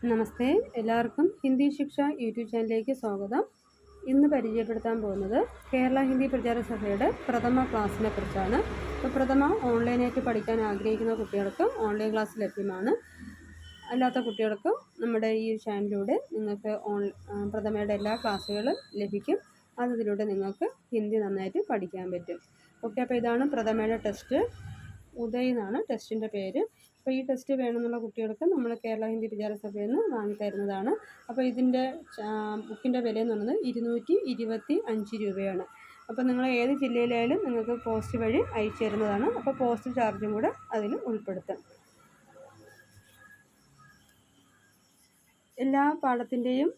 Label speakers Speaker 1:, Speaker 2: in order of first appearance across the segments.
Speaker 1: നമസ്തേ, എല്ലാവർക്കും ഹിന്ദി ശിക്ഷ യൂട്യൂബ് ചാനലിലേക്ക് സ്വാഗതം. ഇന്ന് പരിചയപ്പെടുത്താൻ പോകുന്നത് കേരള ഹിന്ദി പ്രചാര സഭയുടെ പ്രഥമ ക്ലാസ്സിനെ കുറിച്ചാണ്. അപ്പോൾ പ്രഥമ ഓൺലൈനായിട്ട് പഠിക്കാൻ ആഗ്രഹിക്കുന്ന കുട്ടികൾക്ക് ഓൺലൈൻ ക്ലാസ് ലഭ്യമാണ്. അല്ലാത്ത കുട്ടികൾക്ക് നമ്മുടെ ഈ ചാനലിലൂടെ നിങ്ങൾക്ക് പ്രഥമയുടെ എല്ലാ ക്ലാസ്സുകളും ലഭിക്കും. അതിലൂടെ നിങ്ങൾക്ക് ഹിന്ദി നന്നായിട്ട് പഠിക്കാൻ പറ്റും. ഓക്കെ, അപ്പോൾ ഇതാണ് പ്രഥമയുടെ ടെസ്റ്റ്. ഉദയ് എന്നാണ് ടെസ്റ്റിൻ്റെ പേര്. അപ്പോൾ ഈ ടെസ്റ്റ് വേണമെന്നുള്ള കുട്ടികൾക്ക് നമ്മൾ കേരള ഹിന്ദി പ്രചാര സഭയിൽ നിന്ന് വാങ്ങിത്തരുന്നതാണ്. അപ്പോൾ ഇതിൻ്റെ ബുക്കിൻ്റെ വില എന്ന് പറയുന്നത് 225 രൂപയാണ്. അപ്പോൾ നിങ്ങൾ ഏത് ജില്ലയിലായാലും നിങ്ങൾക്ക് പോസ്റ്റ് വഴി അയച്ചു തരുന്നതാണ്. അപ്പോൾ പോസ്റ്റ് ചാർജും കൂടെ അതിൽ ഉൾപ്പെടുത്താം. എല്ലാ പാഠത്തിൻ്റെയും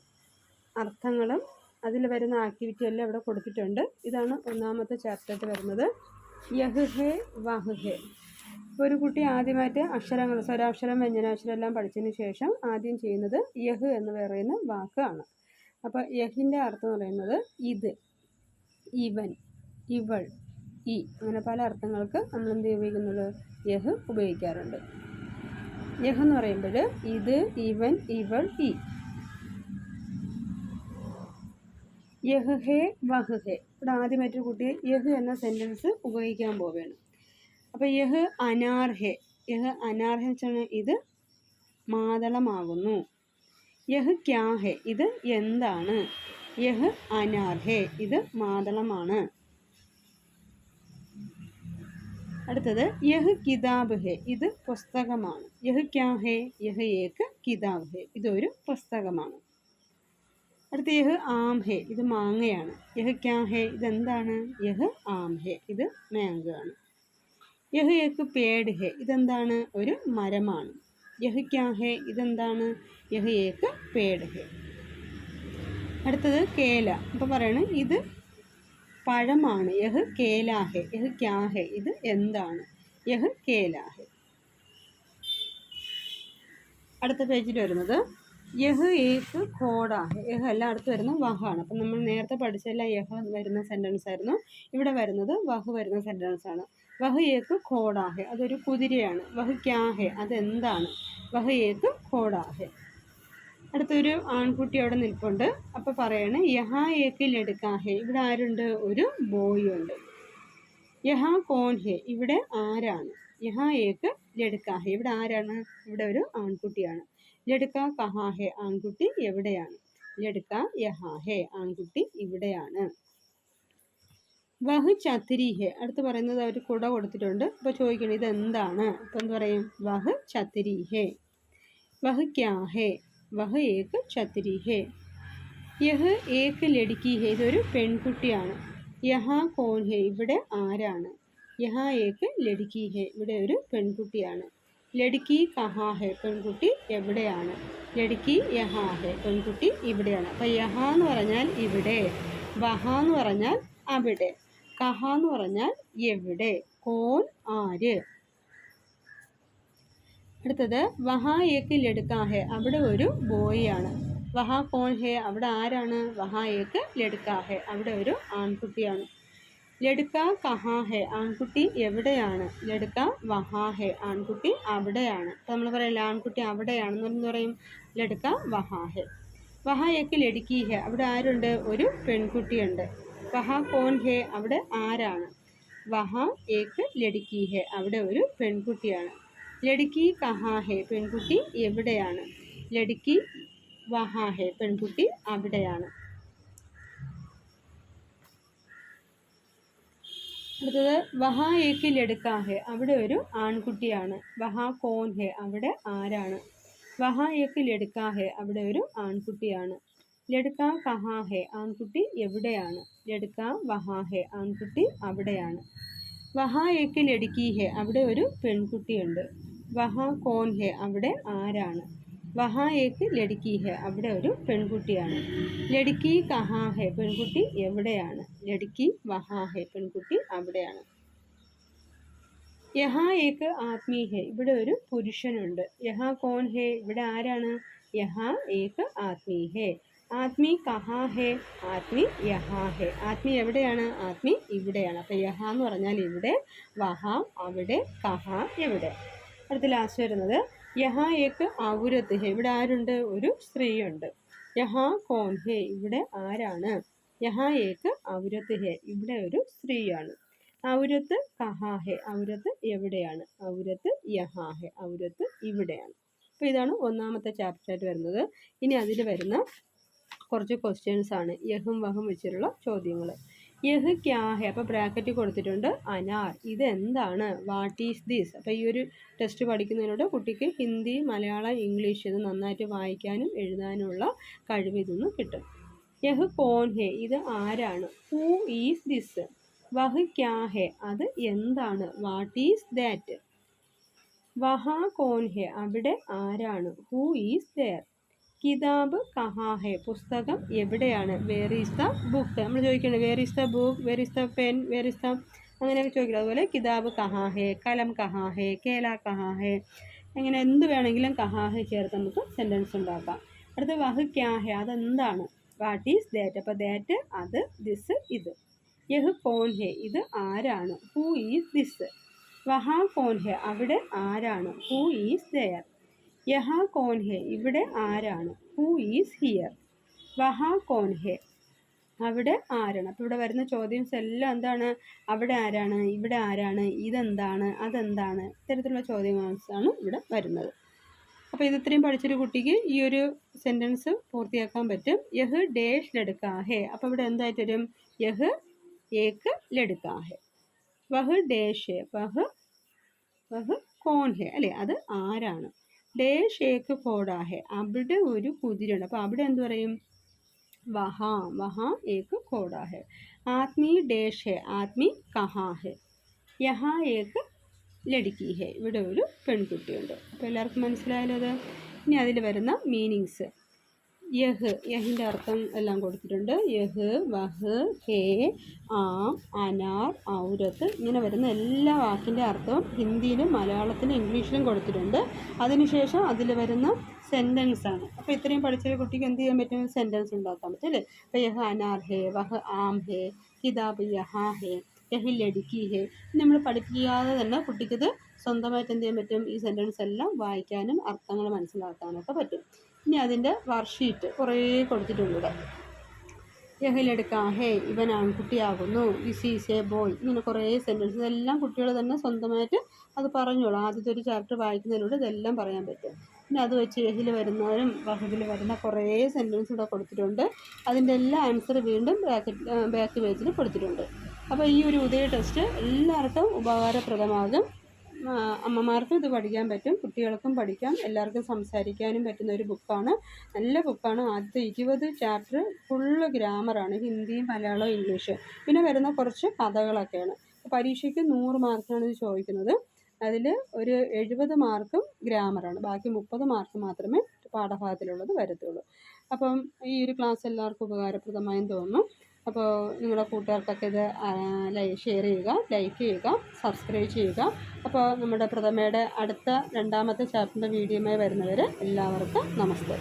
Speaker 1: അർത്ഥങ്ങളും അതിൽ വരുന്ന ആക്ടിവിറ്റി എല്ലാം ഇവിടെ കൊടുത്തിട്ടുണ്ട്. ഇതാണ് ഒന്നാമത്തെ ചാപ്റ്ററായിട്ട് വരുന്നത്. യഹ് ഹേ വഹ് ഹേ. ഒരു കുട്ടി ആദ്യമായിട്ട് അക്ഷരങ്ങൾ, സ്വരാക്ഷരം, വ്യഞ്ജനാക്ഷരം എല്ലാം പഠിച്ചതിന് ശേഷം ആദ്യം ചെയ്യുന്നത് യഹ് എന്ന് പറയുന്ന വാക്കാണ്. അപ്പോൾ യഹിൻ്റെ അർത്ഥം എന്ന് പറയുന്നത് ഇത്, ഇവൻ, ഇവൾ, ഈ, അങ്ങനെ പല അർത്ഥങ്ങൾക്ക് നമ്മൾ എന്ത് ഉപയോഗിക്കുന്നുള്ളൂ? യഹ് ഉപയോഗിക്കാറുണ്ട്. യഹ് എന്ന് പറയുമ്പോൾ ഇത്, ഇവൻ, ഇവൾ, ഈ. യഹ് ഹേ വഹ് ഹേ. ഇവിടെ ആദ്യമായിട്ടൊരു കുട്ടി യഹ് എന്ന സെൻറ്റൻസ് ഉപയോഗിക്കാൻ പോവുകയാണ്. അപ്പോൾ യഹ് അനാർ ഹേ. യഹ് അനാർ ഹേ വെച്ചാൽ ഇത് മാതളമാകുന്നു. യഹ് ക്യാ ഹേ. ഇത് എന്താണ്? യഹ് അനാർ ഹേ. ഇത് മാതളമാണ്. അടുത്തത് യഹ് കിതാബ് ഹേ. ഇത് പുസ്തകമാണ്. യഹ് ക്യാ ഹേ. യഹ് ഏക് കിതാബ് ഹേ. ഇതൊരു പുസ്തകമാണ്. അടുത്ത യഹ് ആം ഹേ. ഇത് മാങ്ങയാണ്. യഹ് ക്യാ ഹേ. ഇതെന്താണ്? യഹ് ആം ഹേ. ഇത് മാംഗോ ആണ്. യഹ് ഏക് പേഡ് ഹേ. ഇതെന്താണ്? ഒരു മരമാണ്. യഹ് ക്യാ ഹേ. ഇതെന്താണ്? യഹ് ഏക് പേഡ് ഹേ. അടുത്തത് കേല. അപ്പോൾ പറയണം ഇത് പഴമാണ്. യഹ് കേലാ ഹേ. യഹ് ക്യാ ഹേ. ഇത് എന്താണ്? യഹ് കേലാ ഹേ. അടുത്ത പേജിൽ വരുന്നത് യഹ് ഏക് ഘോഡ ഹേ. യഹ് എല്ലാം അടുത്ത് വരുന്ന വഹാണ്. അപ്പം നമ്മൾ നേരത്തെ പഠിച്ചെല്ലാം യഹ് വരുന്ന സെൻറ്റൻസ് ആയിരുന്നു. ഇവിടെ വരുന്നത് വഹ് വരുന്ന സെൻറ്റൻസ് ആണ്. വഹ് ഏക് ഘോഡ ഹേ. അതൊരു കുതിരയാണ്. വഹ് ക്യാ ഹേ. അതെന്താണ്? വഹ് ഏക് ഘോഡ ഹേ. അടുത്തൊരു ആൺകുട്ടി അവിടെ നിൽപ്പുണ്ട്. അപ്പോൾ പറയാണ് യഹാ ഏക് ലഡ്കാ ഹേ. ഇവിടെ ആരുണ്ട്? ഒരു ബോയ് ഉണ്ട്. യഹാ കോൻ ഹേ. ഇവിടെ ആരാണ്? യഹാ ഏക് ലഡ്കാ ഹേ. ഇവിടെ ആരാണ്? ഇവിടെ ഒരു ആൺകുട്ടിയാണ്. ലഡ്കാ കഹാ ഹേ. ആൺകുട്ടി എവിടെയാണ്? ലഡ്കാ യഹാ ഹേ. ആൺകുട്ടി ഇവിടെയാണ്. വഹ് ഛത്രി ഹേ. അടുത്ത് പറയുന്നത് അവർ കുട കൊടുത്തിട്ടുണ്ട്. അപ്പോൾ ചോദിക്കണം ഇതെന്താണ്? അപ്പോൾ എന്ത് പറയും? വഹ് ഛത്രി ഹേ. വഹ് ക്യാ ഹേ. വഹ് ഏക് ഛത്രി ഹേ. യഹ് ഏക് ലഡ്കി ഹേ. ഇതൊരു പെൺകുട്ടിയാണ്. യഹാ കോൻ ഹേ. ഇവിടെ ആരാണ്? യഹാ ഏക് ലഡ്കി ഹേ. ഇവിടെ ഒരു പെൺകുട്ടിയാണ്. ലഡ്കി കഹാ ഹേ. പെൺകുട്ടി എവിടെയാണ്? ലഡ്കി യഹാ ഹേ. പെൺകുട്ടി ഇവിടെയാണ്. അപ്പോൾ യഹാ എന്ന് പറഞ്ഞാൽ ഇവിടെ, വഹ എന്ന് പറഞ്ഞാൽ അവിടെ, കഹ എന്ന് പറഞ്ഞാൽ എവിടെ, കോൻ ആര്. അടുത്തത് വഹാ ഏക് ലഡ്കാ ഹേ. അവിടെ ഒരു ബോയ് ആണ്. വഹാ കോൻ ഹേ. അവിടെ ആരാണ്? വഹാ ഏക് ലഡ്കാ ഹേ. അവിടെ ഒരു ആൺകുട്ടിയാണ്. ലഡ്കാ കഹാ ഹേ. ആൺകുട്ടി എവിടെയാണ്? ലഡ്കാ വഹാ ഹേ. ആൺകുട്ടി അവിടെയാണ്. അപ്പോൾ നമ്മൾ പറയില്ല ആൺകുട്ടി അവിടെയാണെന്ന് പറയും ലഡ്കാ വഹാ ഹേ. വഹാ ഏക് ലഡ്കി ഹേ. അവിടെ ആരുണ്ട്? ഒരു പെൺകുട്ടിയുണ്ട്. വഹാ കോൻ ഹേ. അവിടെ ആരാണ്? വഹാ ഏക് ലഡ്കി ഹേ. അവിടെ ഒരു പെൺകുട്ടിയാണ്. ലഡ്കി കഹാ ഹേ. പെൺകുട്ടി എവിടെയാണ്? ലഡ്കി വഹാ ഹേ. പെൺകുട്ടി അവിടെയാണ്. അടുത്തത് വഹാ ഏക് ലഡ്കാ ഹേ. അവിടെ ഒരു ആൺകുട്ടിയാണ്. വഹാ കോൻ ഹേ. അവിടെ ആരാണ്? വഹാ ഏക് ലഡ്കാ ഹേ. അവിടെ ഒരു ആൺകുട്ടിയാണ്. ലഡ്കാ കഹാ ഹേ. ആൺകുട്ടി എവിടെയാണ്? ലഡ്കാ വഹാ ഹേ. ആൺകുട്ടി അവിടെയാണ്. വഹാ ഏക് ലഡ്കി ഹേ. അവിടെ ഒരു പെൺകുട്ടിയുണ്ട്. വഹാ കോൻ ഹേ. അവിടെ ആരാണ്? വഹാ ഏക് ലഡ്കി ഹേ. അവിടെ ഒരു പെൺകുട്ടിയാണ്. ലഡ്കി കഹാ ഹേ. പെൺകുട്ടി എവിടെയാണ്? ലഡ്കി വഹാ ഹേ. പെൺകുട്ടി അവിടെയാണ്. യഹാ ഏക് ആദ്മി ഹേ. ഇവിടെ ഒരു പുരുഷനുണ്ട്. യഹാ കോൻ ഹേ. ഇവിടെ ആരാണ്? യഹാ ഏക് ആദ്മി ഹേ. ആദ്മി കഹാ ഹേ. ആദ്മി യഹാ ഹേ. ആദ്മി എവിടെയാണ്? ആദ്മി ഇവിടെയാണ്. അപ്പോൾ യഹാ എന്ന് പറഞ്ഞാൽ ഇവിടെ, വഹാ അവിടെ, കഹാ എവിടെ. അടുത്ത ലാസ്റ്റ് വരുന്നത് യഹാ ഏക്ക് ഔരത്ത് ഹെ, ഇവിടെ ആരുണ്ട്? ഒരു സ്ത്രീയുണ്ട്. യഹാ കോൻ ഹെ, ഇവിടെ ആരാണ്? യഹാ ഏക്ക് ഔരത്ത് ഹെ, ഇവിടെ ഒരു സ്ത്രീയാണ്. ഔരത്ത് കഹാ ഹെ, ഔരത്ത് എവിടെയാണ്? ഔരത്ത് യഹാ ഹെ, ഔരത്ത് ഇവിടെയാണ്. അപ്പോൾ ഇതാണ് ഒന്നാമത്തെ ചാപ്റ്ററായിട്ട് വരുന്നത്. ഇനി അതിൽ വരുന്ന കുറച്ച് ക്വസ്റ്റ്യൻസ് ആണ് യഹും വഹും വെച്ചിട്ടുള്ള ചോദ്യങ്ങൾ. യഹ് ക്യാ ഹെ, അപ്പോൾ ബ്രാക്കറ്റ് കൊടുത്തിട്ടുണ്ട് അനാർ, ഇത് എന്താണ്? What is this? അപ്പോൾ ഈ ഒരു ടെസ്റ്റ് പഠിക്കുന്നതിനോട് കുട്ടിക്ക് ഹിന്ദി, മലയാളം, ഇംഗ്ലീഷ് ഇത് നന്നായിട്ട് വായിക്കാനും എഴുതാനുമുള്ള കഴിവ് ഇതൊന്ന് കിട്ടും. യഹ് കോൻ ഹെ, ഇത് ആരാണ്? Who is this? വഹ് ക്യാ ഹെ, അത് എന്താണ്? What is that? വഹാ കോൻ ഹെ, അവിടെ ആരാണ്? Who is there? കിതാബ് കഹാ ഹെ, പുസ്തകം എവിടെയാണ്? Where is the book? നമ്മൾ ചോദിക്കുന്നത് where is the book, where is the pen, where is the, അങ്ങനെയൊക്കെ ചോദിക്കുന്നത്. അതുപോലെ കിതാബ് കഹാ ഹെ, കലം കഹാ ഹെ, കേല കഹാ ഹെ, അങ്ങനെ എന്ത് വേണമെങ്കിലും കഹാ ഹെ ചേർത്ത് നമുക്ക് സെൻറ്റൻസ് ഉണ്ടാക്കാം. അടുത്ത വഹ് ക്യാ ഹെ, അതെന്താണ്? What is that? അപ്പോൾ ദാറ്റ് അത്, ദിസ് ഇത്. യഹ് കോൻ ഹെ, ഇത് ആരാണ്? Who is this? വഹാ കോൻ ഹെ, അവിടെ ആരാണ്? Who is there? യഹാ കോൻ ഹെ, ഇവിടെ ആരാണ്? Who is here? വഹാ കോൻ ഹെ, അവിടെ ആരാണ്? അപ്പോൾ ഇവിടെ വരുന്ന ചോദ്യംസ് എല്ലാം എന്താണ്? അവിടെ ആരാണ്? ഇവിടെ ആരാണ്? ഇതെന്താണ്? അതെന്താണ്? ഇത്തരത്തിലുള്ള ചോദ്യങ്ങളാണ് ഇവിടെ വരുന്നത്. അപ്പോൾ ഇത് ഇത്രയും പഠിച്ചൊരു കുട്ടിക്ക് ഈ ഒരു സെൻറ്റൻസ് പൂർത്തിയാക്കാൻ പറ്റും. യഹ് ഡേഷ് ലഡ്കാ ഹെ, അപ്പോൾ ഇവിടെ എന്തായിട്ട് വരും? യഹ് ഏക്ക് ലഡ്കാ ഹെ. വഹ് ഡേഷ് ഹെ, വഹ് കോൻ ഹെ, അല്ലേ? അത് ആരാണ്? ഡേഷ് ഏക്ക് ഘോഡാ ഹെ, അവിടെ ഒരു കുതിരയുണ്ട്. അപ്പോൾ അവിടെ എന്ത് പറയും? വഹാ ഏക്ക് ഘോഡാ ഹെ. ആദ്മി ഡേഷ് ഹെ, ആദ്മി കഹാ ഹെ. യഹാ ഏക്ക് ലടുക്കി ഹെ, ഇവിടെ ഒരു പെൺകുട്ടിയുണ്ട്. അപ്പോൾ എല്ലാവർക്കും മനസ്സിലായല്ലോ അത്. ഇനി അതിൽ വരുന്ന മീനിങ്സ്. യഹിൻ്റെ അർത്ഥം എല്ലാം കൊടുത്തിട്ടുണ്ട്. യഹ്, വഹ്, ഹേ, ആം, അനാർ, ഔരത്ത്, ഇങ്ങനെ വരുന്ന എല്ലാ വാക്കിൻ്റെ അർത്ഥവും ഹിന്ദിയിലും മലയാളത്തിലും ഇംഗ്ലീഷിലും കൊടുത്തിട്ടുണ്ട്. അതിനുശേഷം അതിൽ വരുന്ന സെൻറ്റൻസ് ആണ്. അപ്പോൾ ഇത്രയും പഠിച്ചൊരു കുട്ടിക്ക് എന്ത് ചെയ്യാൻ പറ്റും? സെൻറ്റൻസ് ഉണ്ടാക്കാൻ പറ്റും, അല്ലേ? അപ്പോൾ യഹ് അനാർ ഹേ, വഹ് ആം ഹേ, കിതാബ് യഹാ ഹേ, യഹ് ലടുക്കി ഹേ. നമ്മൾ പഠിപ്പിക്കാതെ തന്നെ കുട്ടിക്കത് സ്വന്തമായിട്ട് എന്ത് ചെയ്യാൻ പറ്റും? ഈ സെൻറ്റൻസ് എല്ലാം വായിക്കാനും അർത്ഥങ്ങൾ മനസ്സിലാക്കാനൊക്കെ പറ്റും. ഇനി അതിൻ്റെ വർക്ക്ഷീറ്റ് കുറേ കൊടുത്തിട്ടുണ്ട്. യഹിലെടുക്കാ ഹേ, ഇവൻ ആൺകുട്ടിയാകുന്നു. ദിസ് ഈസ് എ ബോയ്, ഇങ്ങനെ കുറേ സെൻറ്റൻസ്. ഇതെല്ലാം കുട്ടികൾ തന്നെ സ്വന്തമായിട്ട് അത് പറഞ്ഞോളൂ. ആദ്യത്തെ ഒരു ചാപ്റ്റർ വായിക്കുന്നതിലൂടെ ഇതെല്ലാം പറയാൻ പറ്റും. പിന്നെ അത് വെച്ച് യഹിൽ വരുന്നവരും വഹബിൽ വരുന്ന കുറേ സെൻറ്റൻസ് ഇവിടെ കൊടുത്തിട്ടുണ്ട്. അതിൻ്റെ എല്ലാ ആൻസർ വീണ്ടും ബാക്ക് പേജിൽ കൊടുത്തിട്ടുണ്ട്. അപ്പോൾ ഈ ഒരു ഉദയ ടെസ്റ്റ് എല്ലാവർക്കും ഉപകാരപ്രദമാകും. അമ്മമാർക്കും ഇത് പഠിക്കാൻ പറ്റും, കുട്ടികൾക്കും പഠിക്കാം, എല്ലാവർക്കും സംസാരിക്കാനും പറ്റുന്ന ഒരു ബുക്കാണ്. നല്ല ബുക്കാണ്. ആദ്യത്തെ 20 ചാപ്റ്റർ ഫുള്ള് ഗ്രാമറാണ്, ഹിന്ദിയും മലയാളവും ഇംഗ്ലീഷ്. പിന്നെ വരുന്ന കുറച്ച് കഥകളൊക്കെയാണ്. പരീക്ഷയ്ക്ക് 100 മാർക്കാണ് ഇത് ചോദിക്കുന്നത്. അതിൽ ഒരു 70 മാർക്കും ഗ്രാമറാണ്, ബാക്കി 30 മാർക്ക് മാത്രമേ പാഠഭാഗത്തിലുള്ളത് വരത്തുള്ളൂ. അപ്പം ഈ ഒരു ക്ലാസ് എല്ലാവർക്കും ഉപകാരപ്രദമായെന്ന് തോന്നുന്നു. അപ്പോൾ നിങ്ങളുടെ കൂട്ടുകാർക്കൊക്കെ ഇത് ഷെയർ ചെയ്യുക, ലൈക്ക് ചെയ്യുക, സബ്സ്ക്രൈബ് ചെയ്യുക. അപ്പോൾ നമ്മുടെ പ്രഥമയുടെ അടുത്ത 2ാമത്തെ ചാപ്റ്ററിൻ്റെ വീഡിയോയുമായി വരുന്നവരെ എല്ലാവർക്കും നമസ്തേ.